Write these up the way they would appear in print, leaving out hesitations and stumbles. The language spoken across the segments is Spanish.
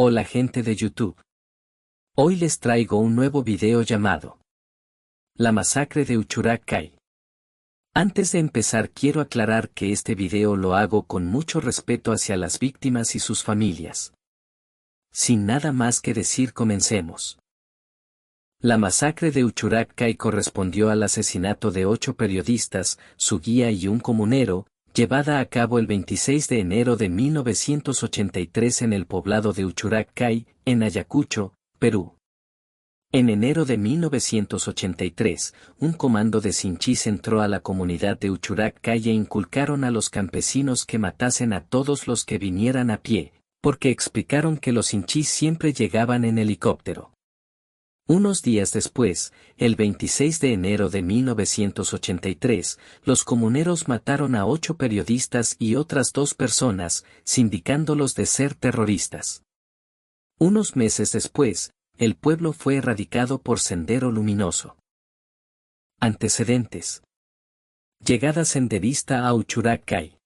Hola gente de YouTube. Hoy les traigo un nuevo video llamado La masacre de Uchucchacay. Antes de empezar quiero aclarar que este video lo hago con mucho respeto hacia las víctimas y sus familias. Sin nada más que decir, comencemos. La masacre de Uchucchacay correspondió al asesinato de 8 periodistas, su guía y un comunero, llevada a cabo el 26 de enero de 1983 en el poblado de Uchucchacay, en Ayacucho, Perú. En enero de 1983, un comando de Sinchís entró a la comunidad de Uchucchacay e inculcaron a los campesinos que matasen a todos los que vinieran a pie, porque explicaron que los Sinchís siempre llegaban en helicóptero. Unos días después, el 26 de enero de 1983, los comuneros mataron a 8 periodistas y otras 2 personas, sindicándolos de ser terroristas. Unos meses después, el pueblo fue erradicado por Sendero Luminoso. Antecedentes. Llegada senderista a Uchucchacay.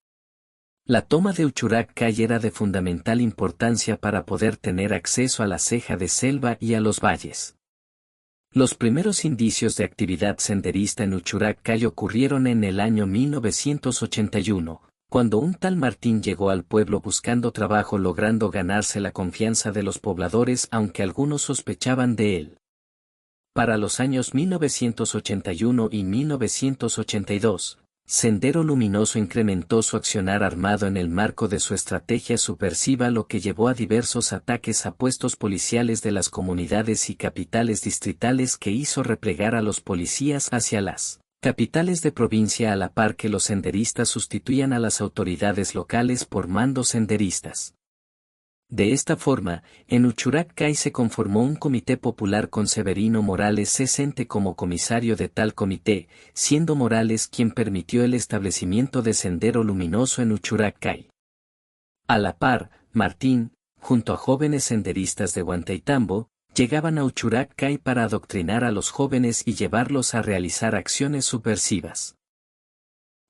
La toma de Uchucchacay era de fundamental importancia para poder tener acceso a la ceja de selva y a los valles. Los primeros indicios de actividad senderista en Uchucchacay ocurrieron en el año 1981, cuando un tal Martín llegó al pueblo buscando trabajo, logrando ganarse la confianza de los pobladores aunque algunos sospechaban de él. Para los años 1981 y 1982, Sendero Luminoso incrementó su accionar armado en el marco de su estrategia subversiva, lo que llevó a diversos ataques a puestos policiales de las comunidades y capitales distritales, que hizo replegar a los policías hacia las capitales de provincia, a la par que los senderistas sustituían a las autoridades locales por mandos senderistas. De esta forma, en Uchucchacay se conformó un comité popular con Severino Morales Cesente como comisario de tal comité, siendo Morales quien permitió el establecimiento de Sendero Luminoso en Uchucchacay. A la par, Martín, junto a jóvenes senderistas de Huantaytambo, llegaban a Uchucchacay para adoctrinar a los jóvenes y llevarlos a realizar acciones subversivas.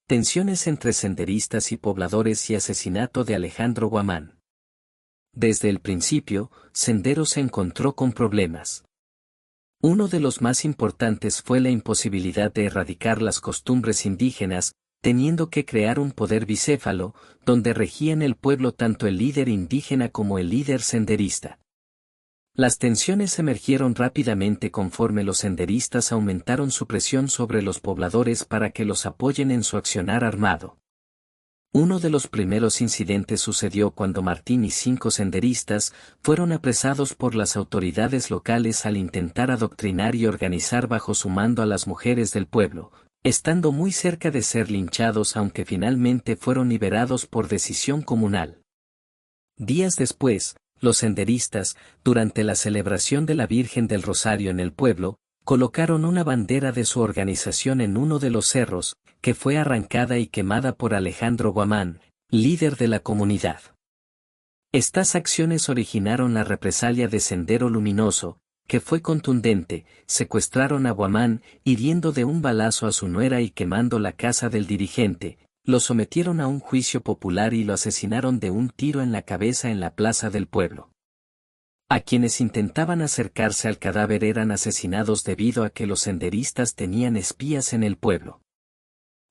Tensiones entre senderistas y pobladores y asesinato de Alejandro Guamán. Desde el principio, Sendero se encontró con problemas. Uno de los más importantes fue la imposibilidad de erradicar las costumbres indígenas, teniendo que crear un poder bicéfalo, donde regían el pueblo tanto el líder indígena como el líder senderista. Las tensiones emergieron rápidamente conforme los senderistas aumentaron su presión sobre los pobladores para que los apoyen en su accionar armado. Uno de los primeros incidentes sucedió cuando Martín y 5 senderistas fueron apresados por las autoridades locales al intentar adoctrinar y organizar bajo su mando a las mujeres del pueblo, estando muy cerca de ser linchados, aunque finalmente fueron liberados por decisión comunal. Días después, los senderistas, durante la celebración de la Virgen del Rosario en el pueblo, colocaron una bandera de su organización en uno de los cerros, que fue arrancada y quemada por Alejandro Guamán, líder de la comunidad. Estas acciones originaron la represalia de Sendero Luminoso, que fue contundente. Secuestraron a Guamán, hiriendo de un balazo a su nuera y quemando la casa del dirigente, lo sometieron a un juicio popular y lo asesinaron de un tiro en la cabeza en la plaza del pueblo. A quienes intentaban acercarse al cadáver eran asesinados debido a que los senderistas tenían espías en el pueblo.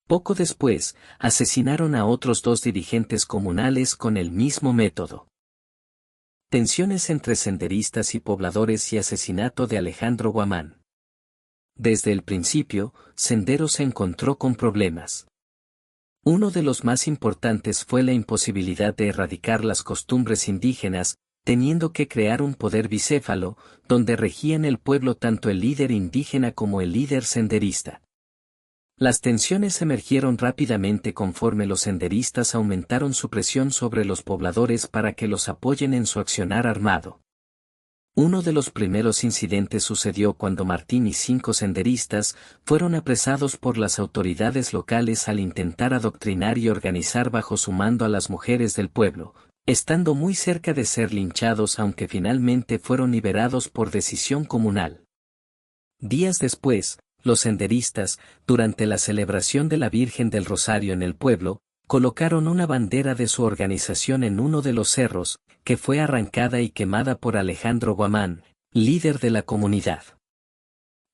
Poco después, asesinaron a otros 2 dirigentes comunales con el mismo método. Tensiones entre senderistas y pobladores y asesinato de Alejandro Guamán. Desde el principio, Sendero se encontró con problemas. Uno de los más importantes fue la imposibilidad de erradicar las costumbres indígenas, teniendo que crear un poder bicéfalo, donde regían el pueblo tanto el líder indígena como el líder senderista. Las tensiones emergieron rápidamente conforme los senderistas aumentaron su presión sobre los pobladores para que los apoyen en su accionar armado. Uno de los primeros incidentes sucedió cuando Martín y 5 senderistas fueron apresados por las autoridades locales al intentar adoctrinar y organizar bajo su mando a las mujeres del pueblo, estando muy cerca de ser linchados, aunque finalmente fueron liberados por decisión comunal. Días después, los senderistas, durante la celebración de la Virgen del Rosario en el pueblo, Colocaron una bandera de su organización en uno de los cerros, que fue arrancada y quemada por Alejandro Guamán, líder de la comunidad.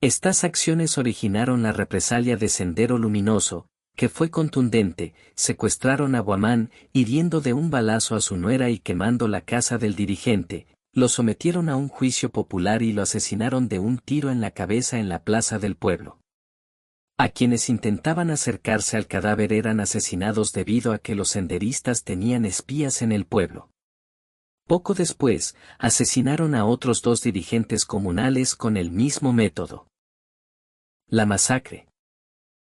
Estas acciones originaron la represalia de Sendero Luminoso, que fue contundente. Secuestraron a Guamán, hiriendo de un balazo a su nuera y quemando la casa del dirigente, lo sometieron a un juicio popular y lo asesinaron de un tiro en la cabeza en la plaza del pueblo. A quienes intentaban acercarse al cadáver eran asesinados debido a que los senderistas tenían espías en el pueblo. Poco después, asesinaron a otros 2 dirigentes comunales con el mismo método. La masacre.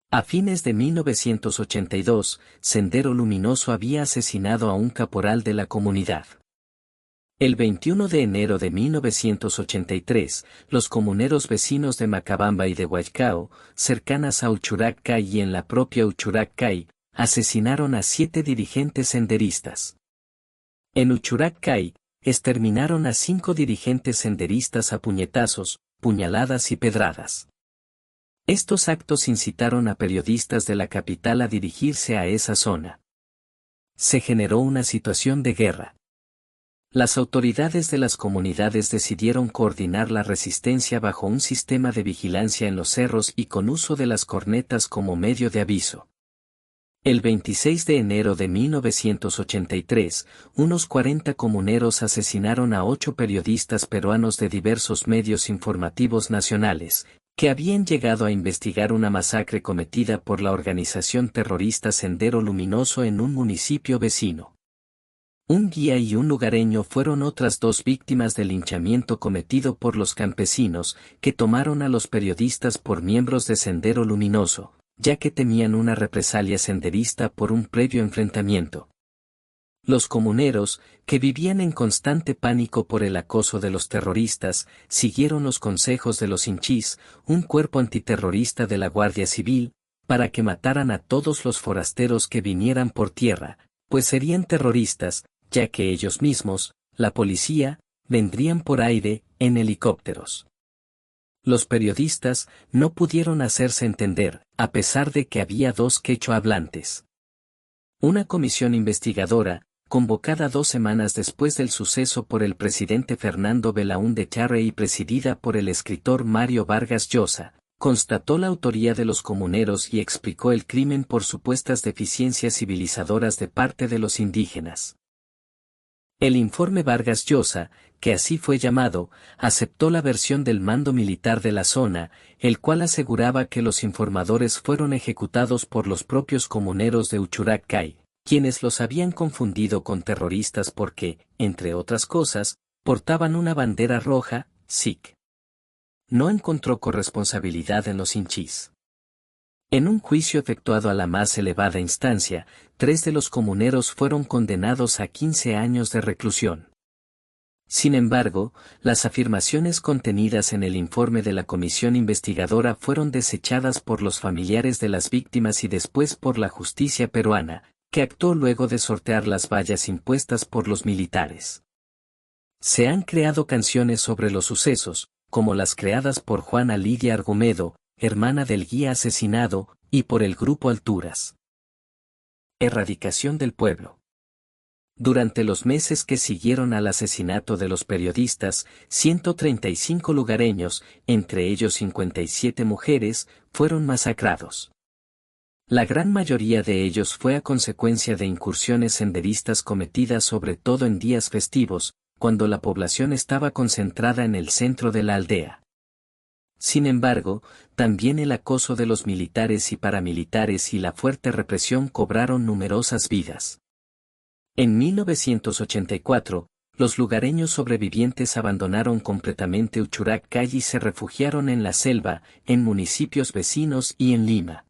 A fines de 1982, Sendero Luminoso había asesinado a un caporal de la comunidad. El 21 de enero de 1983, los comuneros vecinos de Macabamba y de Huaycao, cercanas a Uchurak Cay y en la propia Uchurak Cay, asesinaron a 7 dirigentes senderistas. En Uchurak Cay, exterminaron a 5 dirigentes senderistas a puñetazos, puñaladas y pedradas. Estos actos incitaron a periodistas de la capital a dirigirse a esa zona. Se generó una situación de guerra. Las autoridades de las comunidades decidieron coordinar la resistencia bajo un sistema de vigilancia en los cerros y con uso de las cornetas como medio de aviso. El 26 de enero de 1983, unos 40 comuneros asesinaron a 8 periodistas peruanos de diversos medios informativos nacionales, que habían llegado a investigar una masacre cometida por la organización terrorista Sendero Luminoso en un municipio vecino. Un guía y un lugareño fueron otras 2 víctimas del linchamiento cometido por los campesinos, que tomaron a los periodistas por miembros de Sendero Luminoso, ya que temían una represalia senderista por un previo enfrentamiento. Los comuneros, que vivían en constante pánico por el acoso de los terroristas, siguieron los consejos de los hinchís, un cuerpo antiterrorista de la Guardia Civil, para que mataran a todos los forasteros que vinieran por tierra, pues serían terroristas, ya que ellos mismos, la policía, vendrían por aire, en helicópteros. Los periodistas no pudieron hacerse entender, a pesar de que había 2 quechua hablantes. Una comisión investigadora, convocada 2 semanas después del suceso por el presidente Fernando Belaúnde Charre y presidida por el escritor Mario Vargas Llosa, constató la autoría de los comuneros y explicó el crimen por supuestas deficiencias civilizadoras de parte de los indígenas. El informe Vargas Llosa, que así fue llamado, aceptó la versión del mando militar de la zona, el cual aseguraba que los informadores fueron ejecutados por los propios comuneros de Uchurak Cay, quienes los habían confundido con terroristas porque, entre otras cosas, portaban una bandera roja, SIC. No encontró corresponsabilidad en los hinchís. En un juicio efectuado a la más elevada instancia, 3 de los comuneros fueron condenados a 15 años de reclusión. Sin embargo, las afirmaciones contenidas en el informe de la comisión investigadora fueron desechadas por los familiares de las víctimas y después por la justicia peruana, que actuó luego de sortear las vallas impuestas por los militares. Se han creado canciones sobre los sucesos, como las creadas por Juana Lidia Argumedo, hermana del guía asesinado, y por el grupo Alturas. Erradicación del pueblo. Durante los meses que siguieron al asesinato de los periodistas, 135 lugareños, entre ellos 57 mujeres, fueron masacrados. La gran mayoría de ellos fue a consecuencia de incursiones senderistas cometidas sobre todo en días festivos, cuando la población estaba concentrada en el centro de la aldea. Sin embargo, también el acoso de los militares y paramilitares y la fuerte represión cobraron numerosas vidas. En 1984, los lugareños sobrevivientes abandonaron completamente Uchurak Cay y se refugiaron en la selva, en municipios vecinos y en Lima.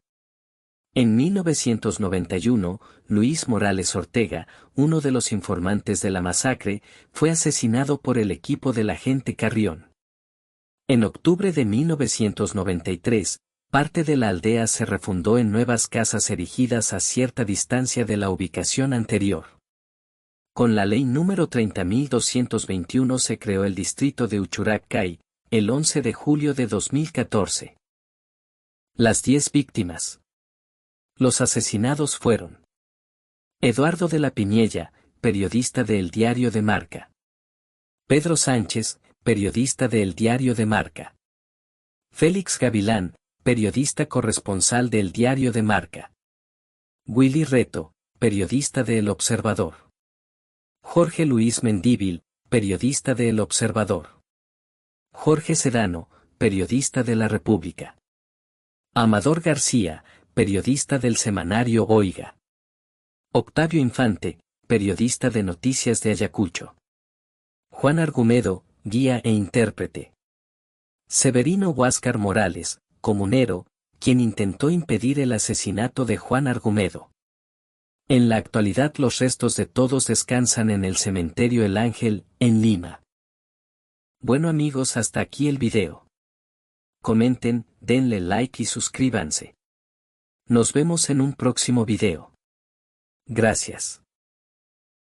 En 1991, Luis Morales Ortega, uno de los informantes de la masacre, fue asesinado por el equipo del agente Carrión. En octubre de 1993, parte de la aldea se refundó en nuevas casas erigidas a cierta distancia de la ubicación anterior. Con la ley número 30.221 se creó el distrito de Uchurak Cay, el 11 de julio de 2014. Las 10 víctimas. Los asesinados fueron Eduardo de la Piñella, periodista de El Diario de Marca. Pedro Sánchez, periodista de El Diario de Marca. Félix Gavilán, periodista corresponsal de El Diario de Marca. Willy Reto, periodista de El Observador. Jorge Luis Mendívil, periodista de El Observador. Jorge Sedano, periodista de La República. Amador García, periodista del semanario Oiga. Octavio Infante, periodista de Noticias de Ayacucho. Juan Argumedo, guía e intérprete. Severino Huáscar Morales, comunero, quien intentó impedir el asesinato de Juan Argumedo. En la actualidad los restos de todos descansan en el cementerio El Ángel, en Lima. Bueno amigos, hasta aquí el video. Comenten, denle like y suscríbanse. Nos vemos en un próximo video. Gracias.